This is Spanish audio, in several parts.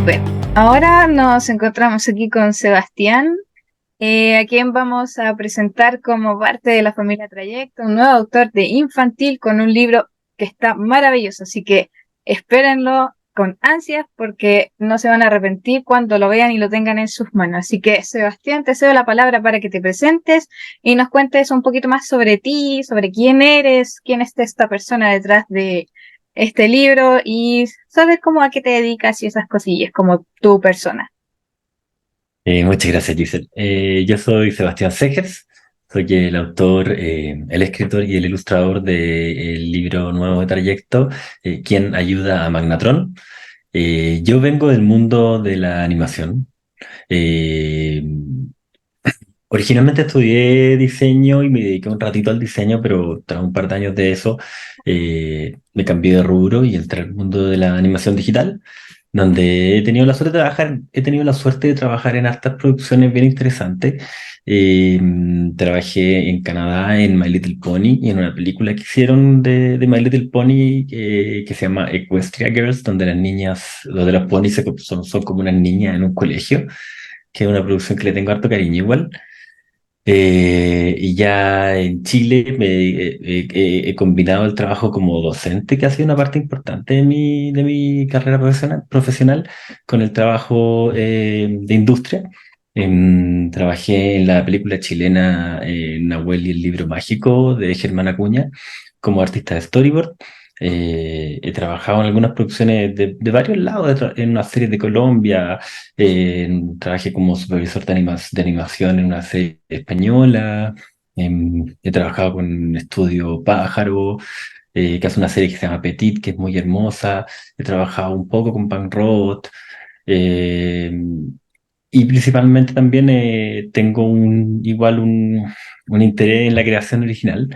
Bueno, ahora nos encontramos aquí con Sebastián, a quien vamos a presentar como parte de la familia Trayecto, un nuevo autor de infantil con un libro que está maravilloso, así que espérenlo con ansias porque no se van a arrepentir cuando lo vean y lo tengan en sus manos. Así que, Sebastián, te cedo la palabra para que te presentes y nos cuentes un poquito más sobre ti, sobre quién eres, quién es esta persona detrás de este libro y sabes cómo a qué te dedicas y esas cosillas, como tu persona. Muchas gracias, Giselle. Yo soy Sebastián Segers, soy el autor, el escritor y el ilustrador del libro nuevo de Trayecto, Quien ayuda a Magnatron. Yo vengo del mundo de la animación. Eh, Originalmente estudié diseño y me dediqué un ratito al diseño, pero tras un par de años de eso me cambié de rubro y entré al mundo de la animación digital, donde he tenido la suerte de trabajar en hartas producciones bien interesantes. Trabajé en Canadá en My Little Pony y en una película que hicieron de My Little Pony que se llama Equestria Girls, donde las niñas, donde los ponis son como unas niñas en un colegio, que es una producción que le tengo harto cariño igual. Y ya en Chile he combinado el trabajo como docente, que ha sido una parte importante de mi carrera profesional, con el trabajo de industria. Trabajé en la película chilena Nahuel y el libro mágico de Germán Acuña como artista de storyboard. He trabajado en algunas producciones de varios lados, en una serie de Colombia. Trabajé como supervisor de animación en una serie española. He trabajado con un estudio Pájaro, que hace una serie que se llama Petit, que es muy hermosa. He trabajado un poco con Punk Road. eh, y principalmente también tengo un interés en la creación original,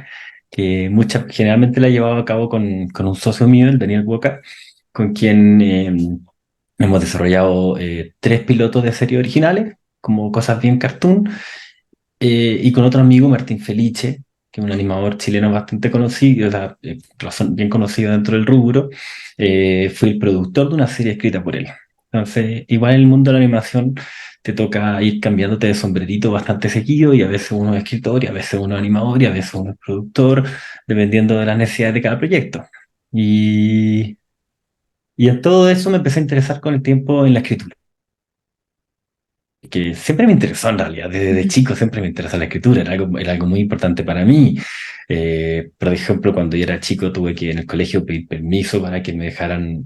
que generalmente la he llevado a cabo con un socio mío, el Daniel Boca, con quien hemos desarrollado tres pilotos de serie originales, como cosas bien cartoon, y con otro amigo, Martín Felice, que es un animador chileno bastante conocido, o sea, bien conocido dentro del rubro. Fui el productor de una serie escrita por él. Entonces, igual en el mundo de la animación te toca ir cambiándote de sombrerito bastante seguido, y a veces uno es escritor, y a veces uno es animador, y a veces uno es productor, dependiendo de las necesidades de cada proyecto. Y, y en todo eso me empecé a interesar con el tiempo en la escritura, que siempre me interesó en realidad. Desde chico siempre me interesó la escritura, era algo muy importante para mí. Por ejemplo, cuando yo era chico tuve que en el colegio pedir permiso para que me dejaran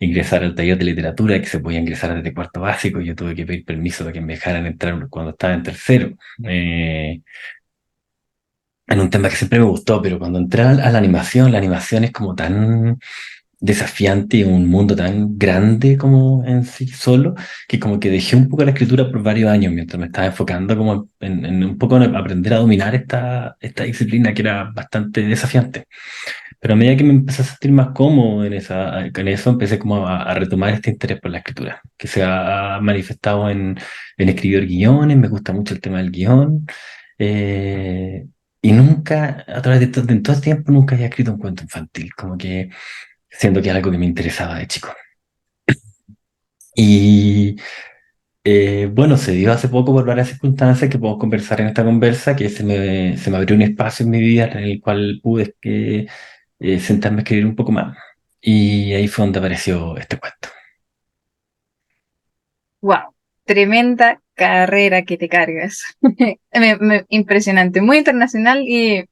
ingresar al taller de literatura, que se podía ingresar desde cuarto básico. Yo tuve que pedir permiso para que me dejaran entrar cuando estaba en tercero. Eh, en un tema que siempre me gustó, pero cuando entré a la animación es como tan desafiante, un mundo tan grande como en sí solo, que como que dejé un poco la escritura por varios años mientras me estaba enfocando como en un poco en aprender a dominar esta disciplina que era bastante desafiante. Pero a medida que me empecé a sentir más cómodo con eso, empecé como a retomar este interés por la escritura, que se ha manifestado en escribir guiones. Me gusta mucho el tema del guión. eh, y nunca, a través de todo este tiempo, nunca había escrito un cuento infantil, como que siendo que era algo que me interesaba de chico. Y bueno, se dio hace poco por varias circunstancias que podemos conversar en esta conversa, que se me abrió un espacio en mi vida en el cual pude sentarme a escribir un poco más. Y ahí fue donde apareció este cuento. Wow, tremenda carrera que te cargas. Impresionante, muy internacional y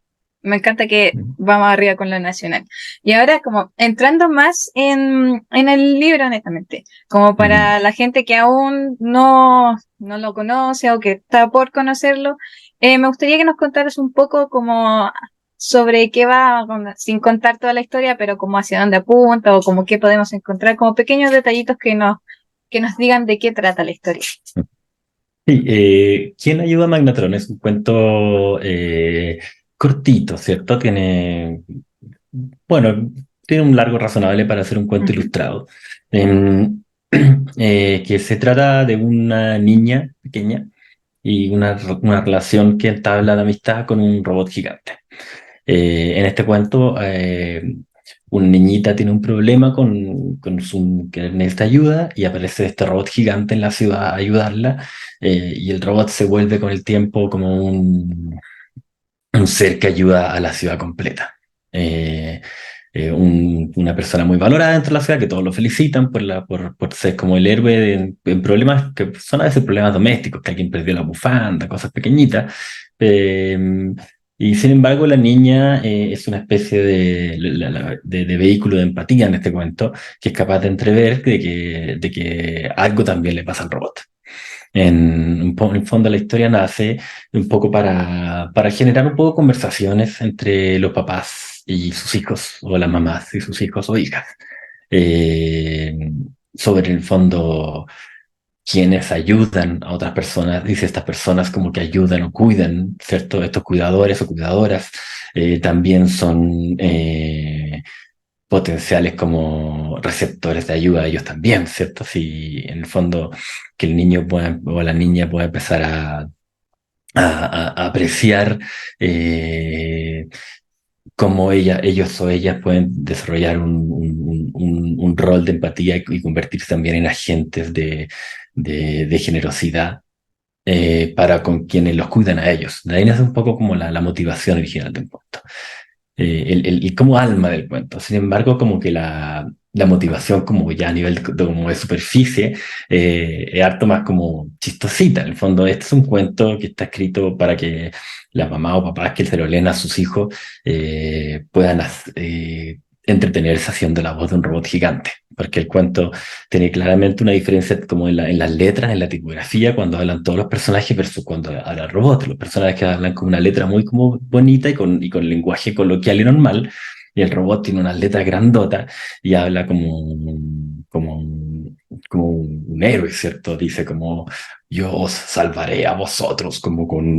me encanta que Mm. vamos arriba con lo nacional. Y ahora como entrando más en el libro, honestamente, como Ujú. para la gente que aún no lo conoce o que está por conocerlo, me gustaría que nos contaras un poco como sobre qué va, sin contar toda la historia, pero como hacia dónde apunta o como qué podemos encontrar, como pequeños detallitos que nos digan de qué trata la historia. Sí, ¿Quién ayuda a Magnatron? Es un cuento cortito, ¿cierto? Bueno, tiene un largo razonable para ser un cuento Ujú. ilustrado. Em, que se trata de una niña pequeña y una relación que entabla de amistad con un robot gigante. En este cuento una niñita tiene un problema con su, que necesita ayuda y aparece este robot gigante en la ciudad a ayudarla, y el robot se vuelve con el tiempo como un ser que ayuda a la ciudad completa. Eh, una persona muy valorada dentro de la ciudad, que todos lo felicitan por ser como el héroe en problemas que son a veces problemas domésticos, que alguien perdió la bufanda, cosas pequeñitas. Eh, y sin embargo, la niña es una especie de vehículo de empatía en este cuento, que es capaz de entrever de que algo también le pasa al robot. En el fondo la historia nace un poco para generar un poco conversaciones entre los papás y sus hijos, o las mamás y sus hijos o hijas, eh, sobre el fondo quienes ayudan a otras personas, dice estas personas como que ayudan o cuidan, ¿cierto? Estos cuidadores o cuidadoras también son potenciales como receptores de ayuda a ellos también, ¿cierto? Si en el fondo que el niño pueda, o la niña pueda empezar a apreciar cómo ellos o ellas pueden desarrollar un rol de empatía y convertirse también en agentes de generosidad para con quienes los cuidan a ellos. De ahí nace un poco como la motivación original del cuento, el como alma del cuento. Sin embargo, como que la motivación como ya a nivel como de superficie es harto más como chistosita. En el fondo, este es un cuento que está escrito para que las mamás o papás que se lo leen a sus hijos puedan entretenerse haciendo la voz de un robot gigante. Porque el cuento tiene claramente una diferencia como en las letras, en la tipografía, cuando hablan todos los personajes versus cuando habla el robot. Los personajes hablan con una letra muy como bonita y con lenguaje coloquial y normal, y el robot tiene unas letras grandotas y habla como un héroe, ¿cierto? Dice como yo os salvaré a vosotros,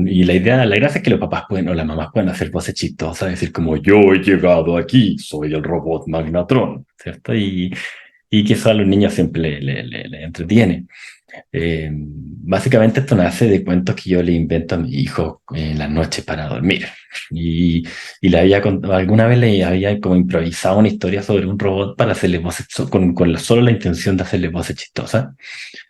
y la gracia es que los papás pueden, o las mamás pueden hacer voces chistosas, decir como yo he llegado aquí, soy el robot Magnatron, ¿cierto? Y que eso a los niños siempre le entretiene. Básicamente esto nace de cuentos que yo le invento a mi hijo en las noches para dormir. Y, alguna vez le había como improvisado una historia sobre un robot para hacerle voces, con solo la intención de hacerle voces chistosas.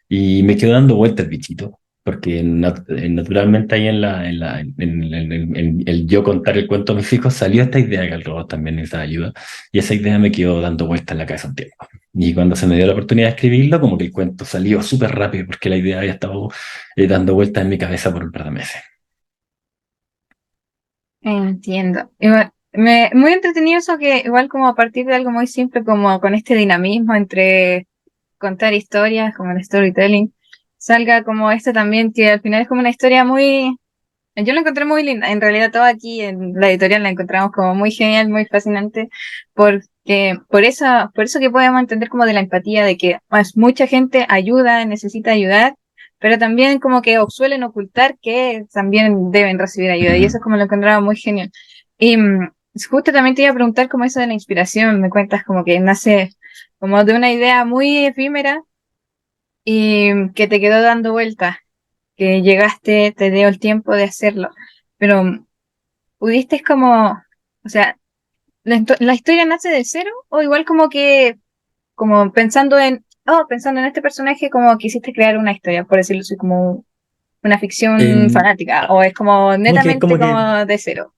Y me quedó dando vueltas el bichito, porque naturalmente ahí en el yo contar el cuento a mis hijos salió esta idea que el robot también necesita ayuda, y esa idea me quedó dando vueltas en la cabeza un tiempo. Y cuando se me dio la oportunidad de escribirlo, como que el cuento salió súper rápido, porque la idea había estado dando vueltas en mi cabeza por un par de meses. Entiendo. Muy entretenido eso que igual como a partir de algo muy simple como con este dinamismo entre contar historias, como el storytelling, salga como esto también que al final es como una historia muy... Yo la encontré muy linda. En realidad todo aquí en la editorial la encontramos como muy genial, muy fascinante, porque por eso que podemos entender como de la empatía, de que pues, mucha gente ayuda, necesita ayudar, pero también como que suelen ocultar que también deben recibir ayuda, y eso es como lo encontraba muy genial. Y justo también te iba a preguntar como eso de la inspiración, me cuentas como que nace como de una idea muy efímera y que te quedó dando vueltas, que llegaste, te dio el tiempo de hacerlo, pero pudiste como, o sea, la historia nace de cero o igual como que, como pensando en este personaje, como quisiste crear una historia, por decirlo así, como una ficción Eh, fanática, o es como como que, netamente como que, como de cero.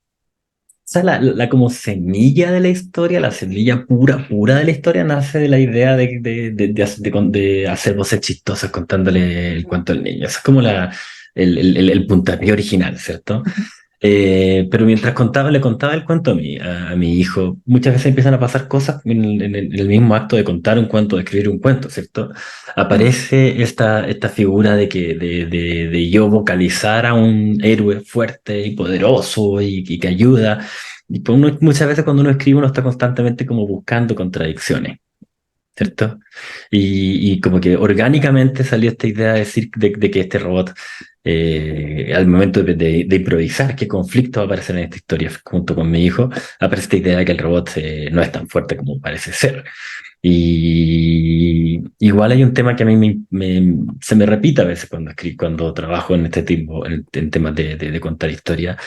o sea, la como semilla de la historia, la semilla pura, pura de la historia nace de la idea de hacer voces chistosas contándole el cuento al niño. Esa es como el puntapié original, ¿cierto? Pero mientras le contaba el cuento a mi hijo, muchas veces empiezan a pasar cosas en el mismo acto de contar un cuento, de escribir un cuento, ¿cierto? Aparece esta figura de yo vocalizar a un héroe fuerte y poderoso y que ayuda. Y pues muchas veces cuando uno escribe, uno está constantemente como buscando contradicciones. ¿Cierto? Y como que orgánicamente salió esta idea de decir de que este robot, al momento de improvisar qué conflicto va a aparecer en esta historia junto con mi hijo, aparece esta idea de que el robot no es tan fuerte como parece ser. Y igual hay un tema que a mí se me repite a veces cuando trabajo en este tipo, en temas de contar historia,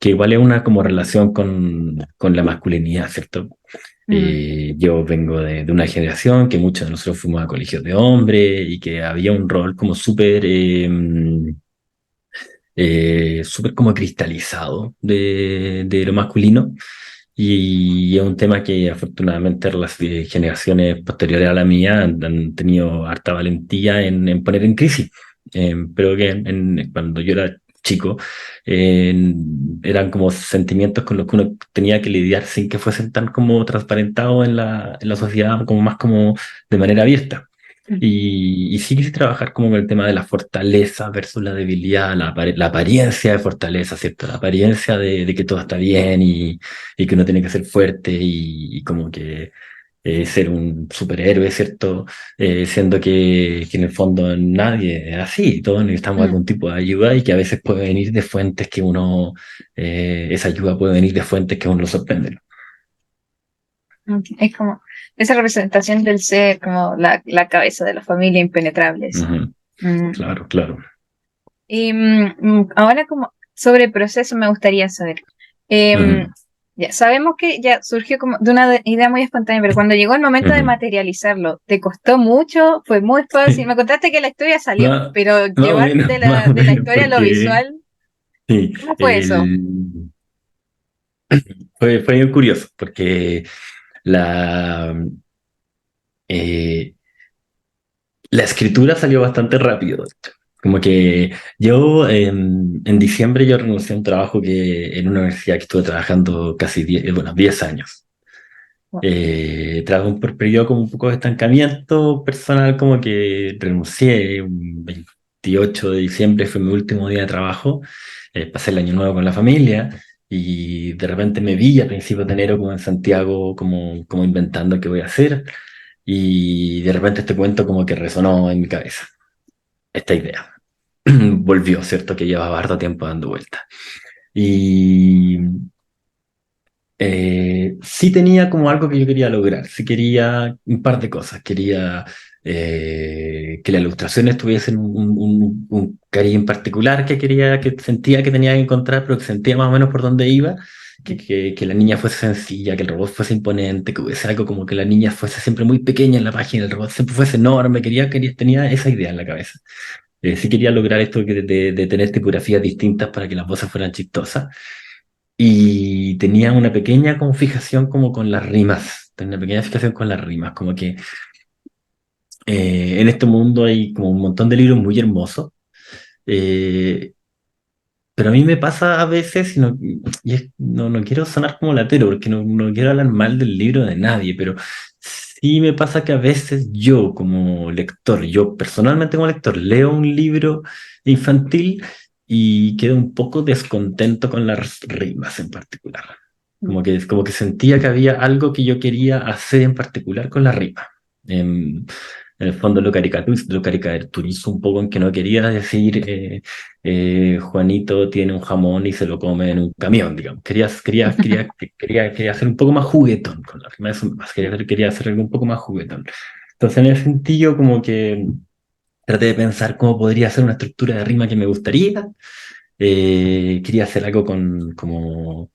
que igual es una como relación con la masculinidad, ¿cierto? Mm, Yo vengo de una generación que muchos de nosotros fuimos a colegios de hombres y que había un rol como súper como cristalizado de lo masculino. Y es un tema que afortunadamente las generaciones posteriores a la mía han tenido harta valentía en poner en crisis. Pero que cuando yo era chico, eran como sentimientos con los que uno tenía que lidiar sin que fuesen tan como transparentados en la sociedad, como más como de manera abierta. mm, Y sí quise trabajar como con el tema de la fortaleza versus la debilidad, la apariencia de fortaleza, ¿cierto? La apariencia de que todo está bien y que uno tiene que ser fuerte y como que ser un superhéroe, ¿cierto? Siendo que en el fondo nadie es así, todos necesitamos mm. algún tipo de ayuda y que a veces puede venir de fuentes que uno, esa ayuda puede venir de fuentes que uno lo sorprende. Es como esa representación del ser, como la cabeza de la familia impenetrable, sí. Ujú. Mm. Claro, claro. Y ahora como sobre el proceso me gustaría saber. Em, Ujú. ya sabemos que ya surgió como de una idea muy espontánea, pero cuando llegó el momento de Ujú. materializarlo, ¿te costó mucho? ¿Fue muy fácil? Me contaste que la historia salió, Más, pero más o llevar menos, más o de la menos, historia a lo porque visual, sí, ¿cómo fue eso? fue bien curioso, porque la, eh, la escritura salió bastante rápido. Como que yo en diciembre yo renuncié a un trabajo que en una universidad que estuve trabajando casi 10 años. Tras un periodo como un poco de estancamiento personal, como que renuncié. Un 28 de diciembre fue mi último día de trabajo. Pasé el año nuevo con la familia y de repente me vi a principios de enero como en Santiago, como inventando qué voy a hacer. Y de repente este cuento como que resonó en mi cabeza, esta idea. Volvió, ¿cierto? Que llevaba harto tiempo dando vueltas. Y sí tenía como algo que yo quería lograr, sí quería un par de cosas, quería que las ilustraciones tuviesen un cariño en particular que quería, que sentía que tenía que encontrar, pero que sentía más o menos por dónde iba, que la niña fuese sencilla, que el robot fuese imponente, que hubiese algo como que la niña fuese siempre muy pequeña en la página, el robot siempre fuese enorme, tenía esa idea en la cabeza. Sí quería lograr esto de tener tipografías distintas para que las voces fueran chistosas. Y tenía una pequeña como fijación como con las rimas, tenía una pequeña fijación con las rimas, como que en este mundo hay como un montón de libros muy hermosos, eh, pero a mí me pasa a veces, no quiero sonar como latero, porque no quiero hablar mal del libro de nadie, pero sí me pasa que a veces yo como lector, yo personalmente como lector, leo un libro infantil y quedo un poco descontento con las rimas en particular. Como que sentía que había algo que yo quería hacer en particular con la rima. En el fondo lo caricaturizo un poco en que no quería decir Juanito tiene un jamón y se lo come en un camión, digamos. Quería hacer un poco más juguetón con la rima, eso más, quería hacer algo un poco más juguetón. Entonces, en ese sentido, como que traté de pensar cómo podría ser una estructura de rima que me gustaría. Quería hacer algo con como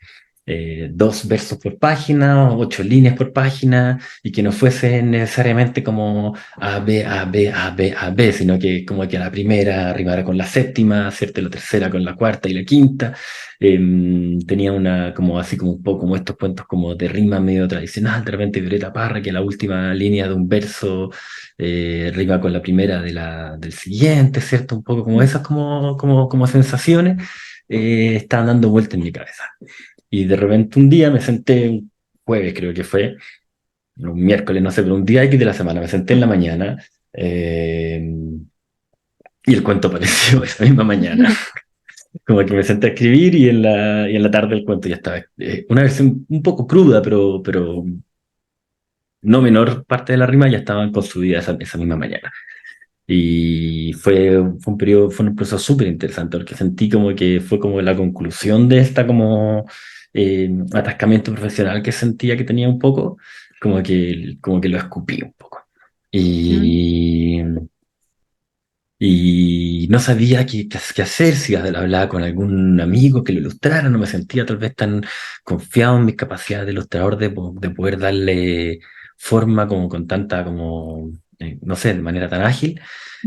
2 versos por página, 8 líneas por página, y que no fuese necesariamente como A, B, A, B, A, B, A, B, sino que como que la primera rimara con la séptima, ¿cierto? La tercera con la cuarta y la quinta. Tenía una, como así como un poco como estos cuentos como de rima medio tradicional, de repente Violeta Parra, que la última línea de un verso rima con la primera del siguiente, ¿cierto? Un poco como esas como sensaciones estaban dando vuelta en mi cabeza. Y de repente un día me senté, un jueves creo que fue, un miércoles, no sé, pero un día X de la semana, me senté en la mañana y el cuento apareció esa misma mañana. Como que me senté a escribir y en la tarde el cuento ya estaba. Una versión un poco cruda, pero no menor parte de la rima ya estaban construidas esa misma mañana. Y fue un proceso súper interesante, porque sentí como que fue como la conclusión de esta como atascamiento profesional que sentía que tenía un poco, como que lo escupí un poco. Mm. Y, y no sabía qué hacer, si hablaba con algún amigo que lo ilustrara, no me sentía tal vez tan confiado en mis capacidades de ilustrador de poder darle forma como con tanta, como, no sé, de manera tan ágil.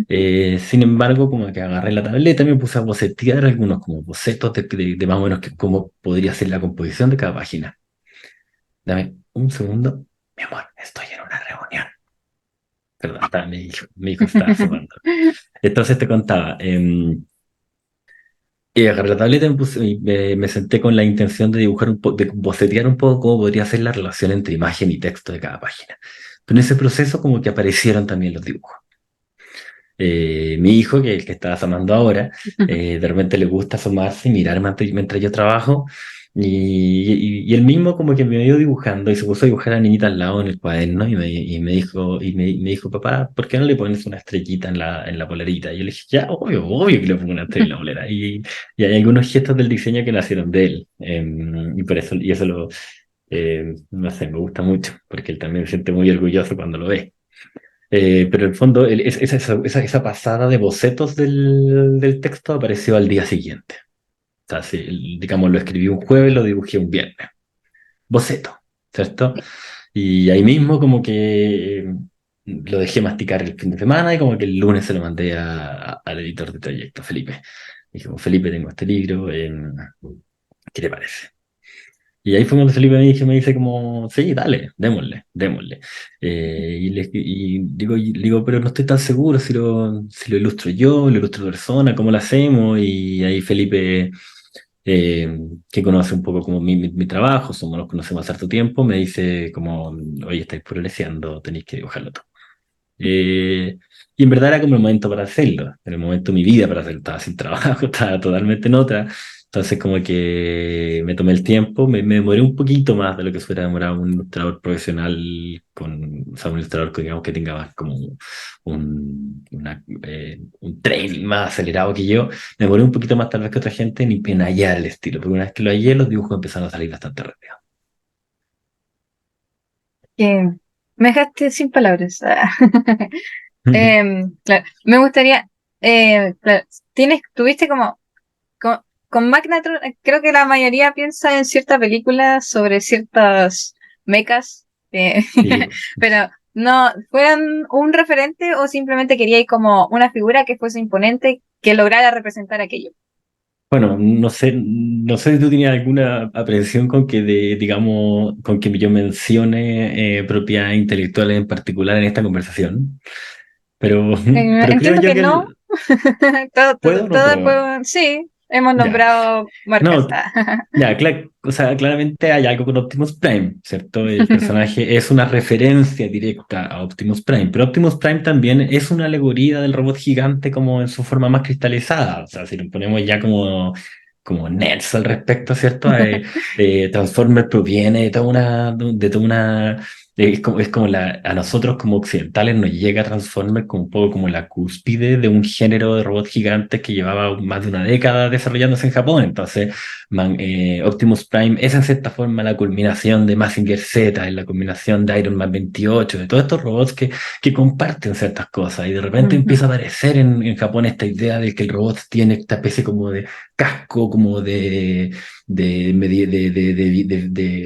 Sin embargo, como que agarré la tableta y me puse a bocetear algunos como bocetos de más o menos cómo podría ser la composición de cada página. Dame un segundo. Mi amor, estoy en una reunión. Perdón, mi hijo estaba sumando. Entonces te contaba, agarré la tableta y me senté con la intención de dibujar de bocetear un poco cómo podría ser la relación entre imagen y texto de cada página. Pero en ese proceso como que aparecieron también los dibujos. Mi hijo, que es el que está asomando ahora, de repente le gusta asomarse y mirar mientras yo trabajo. Y él mismo como que me ido dibujando y se puso a dibujar a la niñita al lado en el cuaderno y me dijo, papá, ¿por qué no le pones una estrellita en la polerita? Y yo le dije, ya, obvio que le pongo una estrella en la polera. Y hay algunos gestos del diseño que nacieron de él. Y por eso, y eso no sé, me gusta mucho, porque él también se siente muy orgulloso cuando lo ve. Pero en el fondo, esa pasada de bocetos del texto apareció al día siguiente. O sea, si, digamos, lo escribí un jueves, lo dibujé un viernes. Boceto, ¿cierto? Y ahí mismo como que lo dejé masticar el fin de semana y como que el lunes se lo mandé al editor de proyecto, Felipe. Dije, como, Felipe, tengo este libro, ¿qué te parece? Y ahí fue cuando Felipe me dice como, sí, dale, démosle. Y digo, pero no estoy tan seguro si lo ilustro yo, lo ilustro otra persona, cómo lo hacemos. Y ahí Felipe, que conoce un poco como mi trabajo, nos conocemos hace harto tiempo, me dice como, oye, estáis progresando, tenéis que dibujarlo todo. Y en verdad era como el momento para hacerlo, era el momento de mi vida para hacerlo, estaba sin trabajo, estaba totalmente en otra. Entonces como que me tomé el tiempo, me demoré un poquito más de lo que fuera demorado un ilustrador profesional o sea, un ilustrador que digamos que tenga más como un training más acelerado que yo. Me demoré un poquito más tal vez que otra gente en hallar el estilo, pero una vez que lo hallé, los dibujos empezaron a salir bastante rápido. Que me dejaste sin palabras. Claro, me gustaría, claro, tuviste como, con Magnatron, creo que la mayoría piensa en cierta película sobre ciertas mechas, Sí. pero no, ¿fueron un referente o simplemente queríais como una figura que fuese imponente que lograra representar aquello? Bueno, no sé si tú tenías alguna aprehensión con digamos, con que yo mencione propiedades intelectuales en particular en esta conversación, pero, pero creo Entiendo yo que que no, puedo o no todo el puedo. juego, sí, hemos Ya, nombrado marcas. no, ya, o sea, claramente hay algo con Optimus Prime, ¿cierto? El personaje es una referencia directa a Optimus Prime, pero Optimus Prime también es una alegoría del robot gigante como en su forma más cristalizada, o sea, si lo ponemos ya como nerds al respecto, ¿cierto? Transformers proviene es como a nosotros como occidentales nos llega Transformers como un poco como la cúspide de un género de robots gigantes que llevaba más de una década desarrollándose en Japón. Entonces, Optimus Prime es en cierta forma la culminación de Mazinger Z, es la culminación de Iron Man 28, de todos estos robots que comparten ciertas cosas. Y de repente Ujú. empieza a aparecer en Japón esta idea de que el robot tiene esta especie como de casco, como de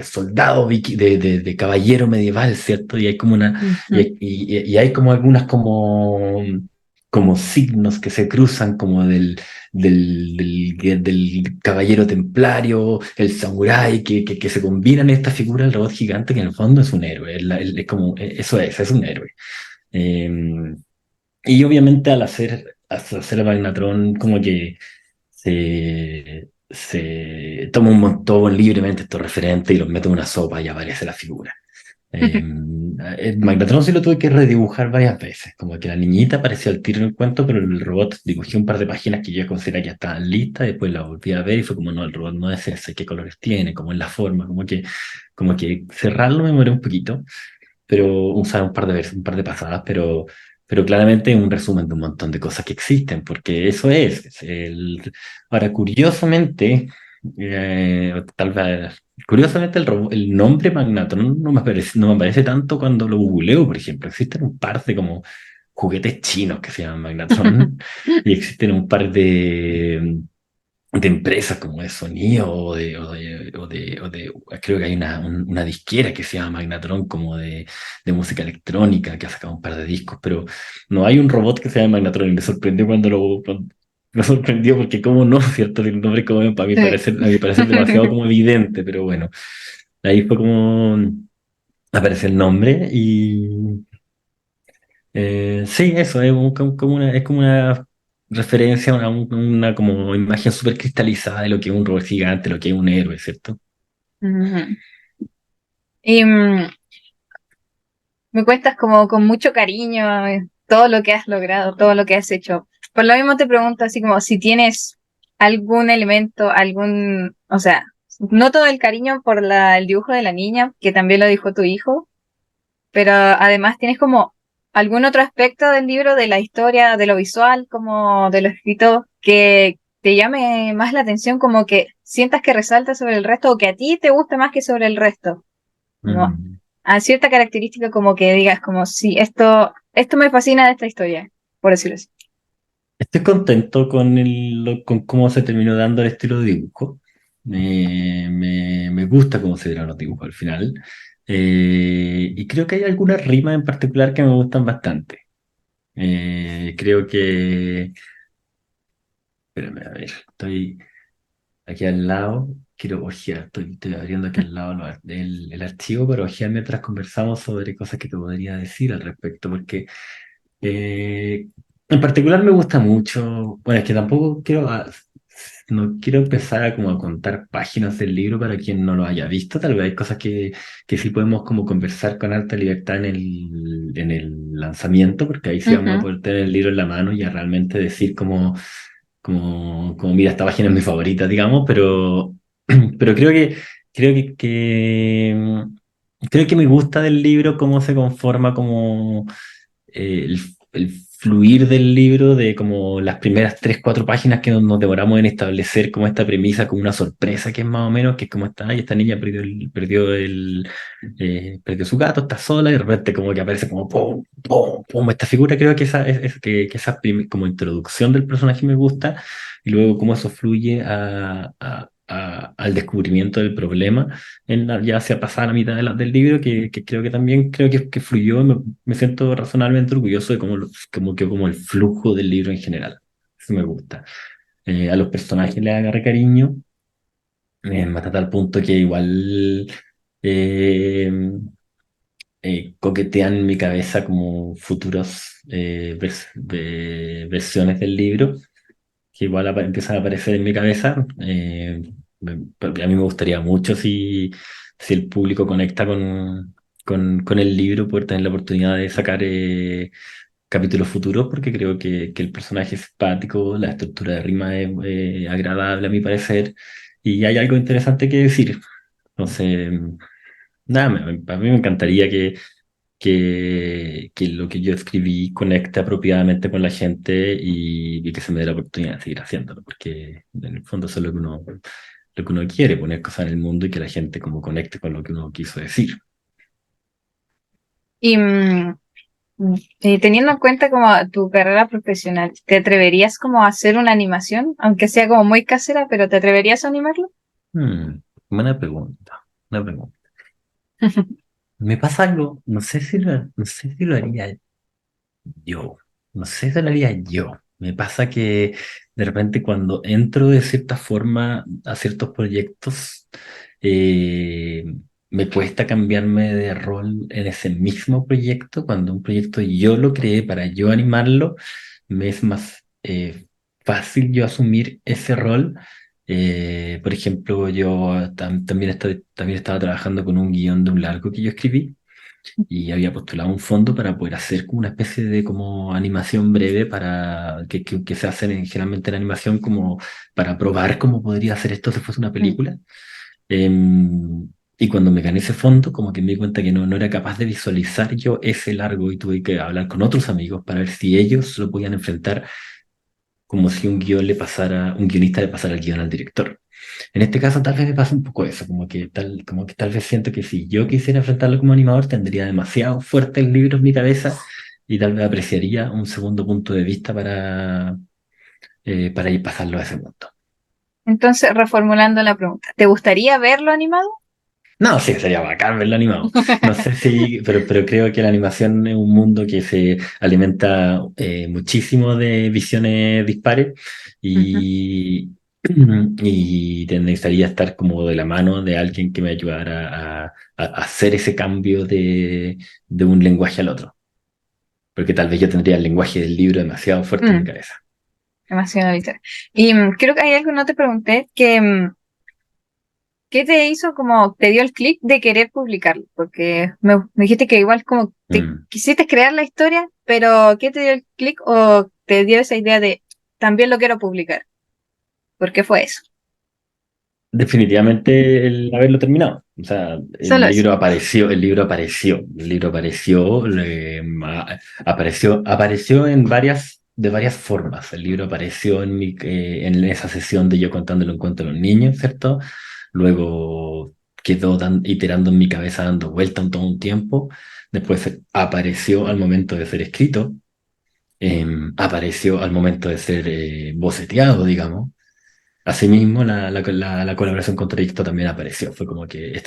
soldado, de caballero medieval, ¿cierto? Y hay como y, Ujú. hay y hay como algunas como signos que se cruzan como del caballero templario, el samurái, que se combinan en esta figura del robot gigante que en el fondo es un héroe, es como, eso es un héroe. Eh, y obviamente al hacer el Magnatron como que se toma un montón libremente estos referentes y los mete en una sopa y aparece la figura. El Magnatron sí lo tuve que redibujar varias veces, como que la niñita apareció al tiro en el cuento, pero el robot dibujé un par de páginas que yo consideraba que ya estaban listas, después la volví a ver y fue como, no, el robot no es ese, qué colores tiene, cómo es la forma, como que cerrarlo me demoré un poquito, pero usar un par de veces, un par de pasadas, pero claramente un resumen de un montón de cosas que existen, porque eso Ahora, curiosamente el nombre Magnatron no me aparece tanto cuando lo googleo, por ejemplo. Existen un par de como juguetes chinos que se llaman Magnatron y existen un par de empresas como de sonido creo que hay una disquera que se llama Magnatron como de música electrónica que ha sacado un par de discos, pero no hay un robot que se llama Magnatron y me sorprendió me sorprendió porque como no, ¿cierto? El nombre como para mí Sí. a mi parecer demasiado como evidente, pero bueno, ahí fue como aparece el nombre y sí, eso, es como una referencia a una como imagen súper cristalizada de lo que es un robot gigante, lo que es un héroe, ¿cierto? Ujú. Y me cuentas como con mucho cariño todo lo que has logrado, todo lo que has hecho. Por lo mismo te pregunto así como si tienes algún elemento, o sea, noto el cariño por el dibujo de la niña, que también lo dijo tu hijo, pero además tienes como algún otro aspecto del libro, de la historia, de lo visual, como de lo escrito, que te llame más la atención, como que sientas que resalta sobre el resto o que a ti te guste más que sobre el resto. Como Mm. a cierta característica como que digas como si esto me fascina de esta historia, por decirlo así. Estoy contento con con cómo se terminó dando el estilo de dibujo. Me gusta cómo se dieron los dibujos al final. Y creo que hay algunas rimas en particular que me gustan bastante. Creo que... Espérame, a ver, estoy aquí al lado, quiero ojear, estoy abriendo aquí al lado el archivo para ojear mientras conversamos sobre cosas que te podría decir al respecto, porque en particular me gusta mucho, bueno, es que tampoco quiero, no quiero empezar a como a contar páginas del libro para quien no lo haya visto, tal vez hay cosas que sí podemos como conversar con alta libertad en el lanzamiento, porque ahí sí vamos a Ujú. poder tener el libro en la mano y a realmente decir como mira, esta página es mi favorita, digamos, pero, pero creo que me gusta del libro cómo se conforma como el fluir del libro de como las primeras tres, cuatro páginas que nos demoramos en establecer como esta premisa, como una sorpresa que es más o menos, que es como está, y esta niña perdió su gato, está sola, y de repente como que aparece como pum, pum, pum, esta figura, creo que que esa como introducción del personaje me gusta, y luego cómo eso fluye al descubrimiento del problema ya hacia pasada la mitad del libro, que creo que también que fluyó, me siento razonablemente orgulloso de como el flujo del libro en general. Eso me gusta. A los personajes les agarré cariño, hasta tal punto que igual eh, coquetean en mi cabeza como futuros versiones del libro que igual empiezan a aparecer en mi cabeza. A mí me gustaría mucho si el público conecta con el libro, poder tener la oportunidad de sacar capítulos futuros, porque creo que el personaje es simpático, la estructura de rima es agradable a mi parecer, y hay algo interesante que decir. Entonces, nada, a mí me encantaría que lo que yo escribí conecte apropiadamente con la gente y que se me dé la oportunidad de seguir haciéndolo, porque en el fondo eso es lo que uno quiere, poner cosas en el mundo y que la gente como conecte con lo que uno quiso decir. Y teniendo en cuenta como tu carrera profesional, ¿te atreverías como a hacer una animación? Aunque sea como muy casera, pero ¿te atreverías a animarlo? Buena pregunta, buena pregunta. Me pasa algo, no sé si lo haría yo, no sé si lo haría yo. Me pasa que de repente cuando entro de cierta forma a ciertos proyectos, eh, me cuesta cambiarme de rol en ese mismo proyecto. Cuando un proyecto yo lo creé para yo animarlo, me es más fácil yo asumir ese rol. Por ejemplo, también estaba trabajando con un guión de un largo que yo escribí y había postulado un fondo para poder hacer como una especie de como animación breve para que se hacen generalmente en animación como para probar cómo podría hacer esto si fuese una Mm. película. Y cuando me gané ese fondo, como que me di cuenta que no era capaz de visualizar yo ese largo y tuve que hablar con otros amigos para ver si ellos lo podían enfrentar como si un guionista le pasara el guión al director. En este caso tal vez me pasa un poco eso, como que tal vez siento que si yo quisiera enfrentarlo como animador tendría demasiado fuerte el libro en mi cabeza y tal vez apreciaría un segundo punto de vista para ir pasarlo a ese punto. Entonces, reformulando la pregunta, ¿te gustaría verlo animado? No, sí, sería bacán verlo animado. No sé si, pero creo que la animación es un mundo que se alimenta muchísimo de visiones dispares Ujú. y, y te necesitaría estar como de la mano de alguien que me ayudara a hacer ese cambio de un lenguaje al otro. Porque tal vez yo tendría el lenguaje del libro demasiado fuerte en mi Mm, cabeza. demasiado literal. Y creo que hay algo que no te pregunté, que ¿qué te hizo como, te dio el clic de querer publicarlo? Porque me dijiste que igual como te Mm. quisiste crear la historia, pero ¿qué te dio el clic o te dio esa idea de también lo quiero publicar? ¿Por qué fue eso? Definitivamente el haberlo terminado. O sea, Solo eso. apareció de varias formas. El libro apareció en esa sesión de yo contándole un cuento a los niños, ¿cierto? Luego quedó iterando en mi cabeza, dando vuelta en todo un tiempo. Después apareció al momento de ser escrito. Apareció al momento de ser boceteado, digamos. Asimismo, la colaboración con Trayecto también apareció. Fue como que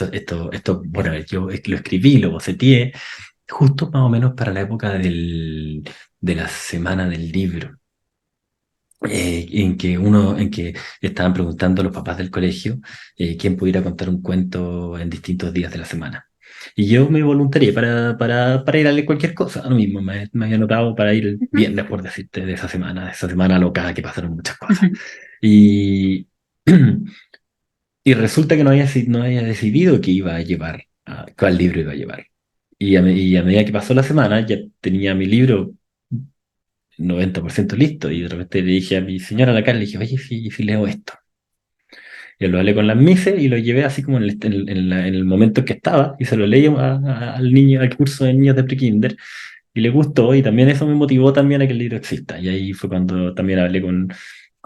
bueno, yo lo escribí, lo boceteé, justo más o menos para la época de la semana del libro, en que estaban preguntando a los papás del colegio quién pudiera contar un cuento en distintos días de la semana. Y yo me voluntarié para ir a leer cualquier cosa. Lo mismo, me había anotado para ir el Ujú, viernes, por decirte, de esa semana loca que pasaron muchas cosas. ujú. Y, y resulta que no había decidido que iba a llevar, cuál libro iba a llevar. Y a medida que pasó la semana, ya tenía mi libro 90% listo. Y de repente le dije a mi señora, la Carla, le dije, oye, si leo esto. Yo lo hablé con las mises y lo llevé así como en el momento en que estaba. Y se lo leí al niño, al curso de niños de prekinder. Y le gustó y también eso me motivó también a que el libro exista. Y ahí fue cuando también hablé con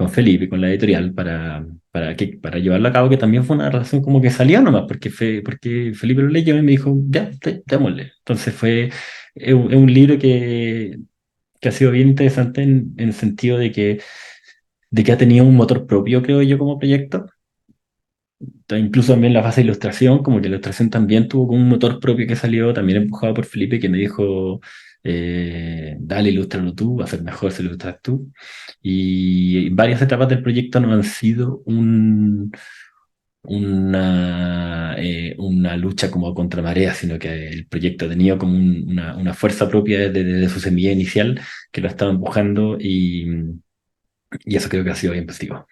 Felipe, con la editorial, para llevarlo a cabo, que también fue una relación como que salió nomás, porque Felipe lo leyó y me dijo, ya, démosle. Entonces es un libro que ha sido bien interesante en el sentido de que ha tenido un motor propio, creo yo, como proyecto. Incluso también la fase de ilustración, como que la ilustración también tuvo como un motor propio que salió, también empujado por Felipe, que me dijo, dale, ilústralo tú, va a ser mejor si lo ilustras tú. Y varias etapas del proyecto no han sido una lucha como contra marea, sino que el proyecto ha tenido como una fuerza propia desde su semilla inicial que lo estaba empujando y eso creo que ha sido bien positivo.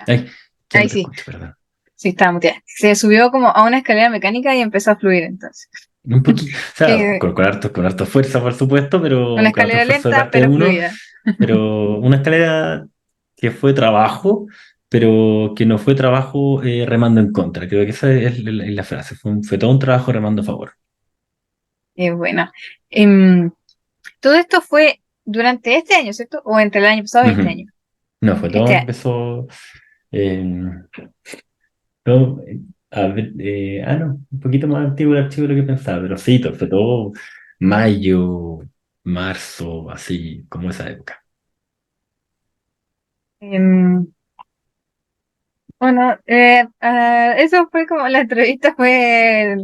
Ay, ya no Ahí te sí, escucho, perdón. sí, estaba muteada. Se subió como a una escalera mecánica y empezó a fluir entonces. Un poquito, o sea, Que con harto fuerza, por supuesto, una pero con harto escalera esfuerzo de lenta parte de pero uno, fluida. pero una escalera que fue trabajo, pero que no fue trabajo remando en contra. Creo que esa es la frase, fue todo un trabajo remando a favor. Bueno, em, todo esto fue durante este año, ¿cierto? ¿O entre el año pasado y este Ujú. año? No, fue todo, Este año. empezó, eh, todo, no, un poquito más antiguo el archivo de lo que pensaba, pero sí, fue todo mayo, marzo, así como esa época. Em, bueno, eso fue como la entrevista fue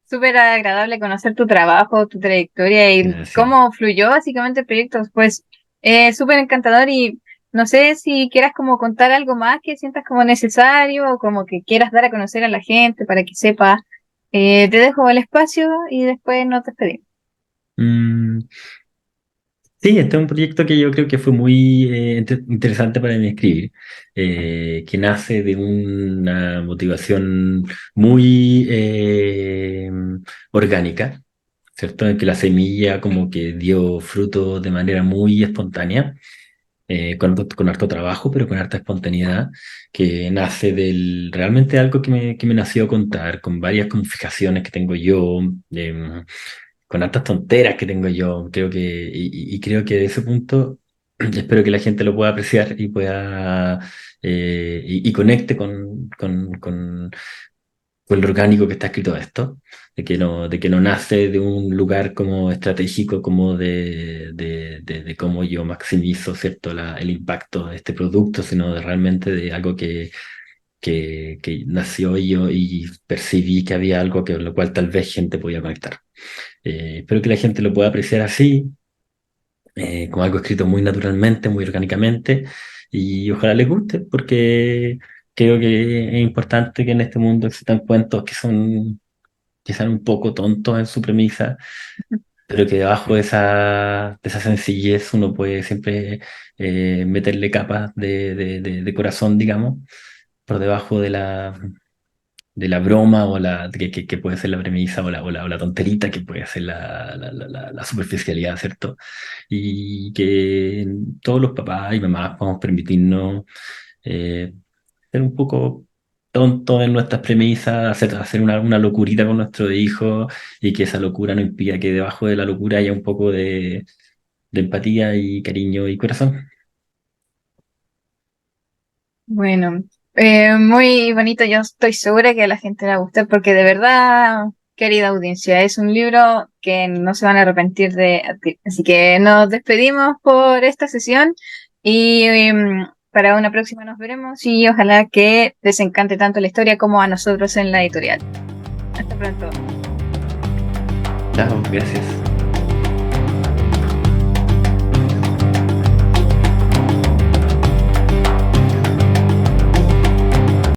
súper agradable conocer tu trabajo, tu trayectoria y Gracias. cómo fluyó básicamente el proyecto. Pues súper encantador y no sé si quieras como contar algo más que sientas como necesario o como que quieras dar a conocer a la gente para que sepa. Te dejo el espacio y después nos despedimos. Mm, sí, este es un proyecto que yo creo que fue muy interesante para mí escribir, que nace de una motivación muy orgánica, ¿cierto? En que la semilla como que dio fruto de manera muy espontánea, con harto trabajo, pero con harta espontaneidad, que nace realmente algo que me nació contar, con varias como fijaciones que tengo yo. Con hartas tonteras que tengo yo, y creo que de ese punto espero que la gente lo pueda apreciar y pueda y conecte con lo orgánico que está escrito esto, de que no nace de un lugar como estratégico, como de cómo yo maximizo, ¿cierto?, el impacto de este producto, sino de realmente de algo que nació yo y percibí que había algo que lo cual tal vez gente podía conectar. Espero que la gente lo pueda apreciar así, como algo escrito muy naturalmente, muy orgánicamente, y ojalá les guste, porque creo que es importante que en este mundo existan cuentos que sean un poco tontos en su premisa, pero que debajo de esa sencillez uno puede siempre meterle capas de corazón, digamos, por debajo de la broma o que puede ser la premisa o la tonterita que puede ser la superficialidad, ¿cierto? Y que todos los papás y mamás podamos permitirnos eh, ser un poco tontos en nuestras premisas, hacer una locurita con nuestro hijo y que esa locura no impida que debajo de la locura haya un poco de empatía y cariño y corazón. Bueno, muy bonito. Yo estoy segura que a la gente le va a gustar porque de verdad, querida audiencia, es un libro que no se van a arrepentir de adquirir. Así que nos despedimos por esta sesión y para una próxima nos veremos y ojalá que les encante tanto la historia como a nosotros en la editorial. Hasta pronto. Chao, gracias.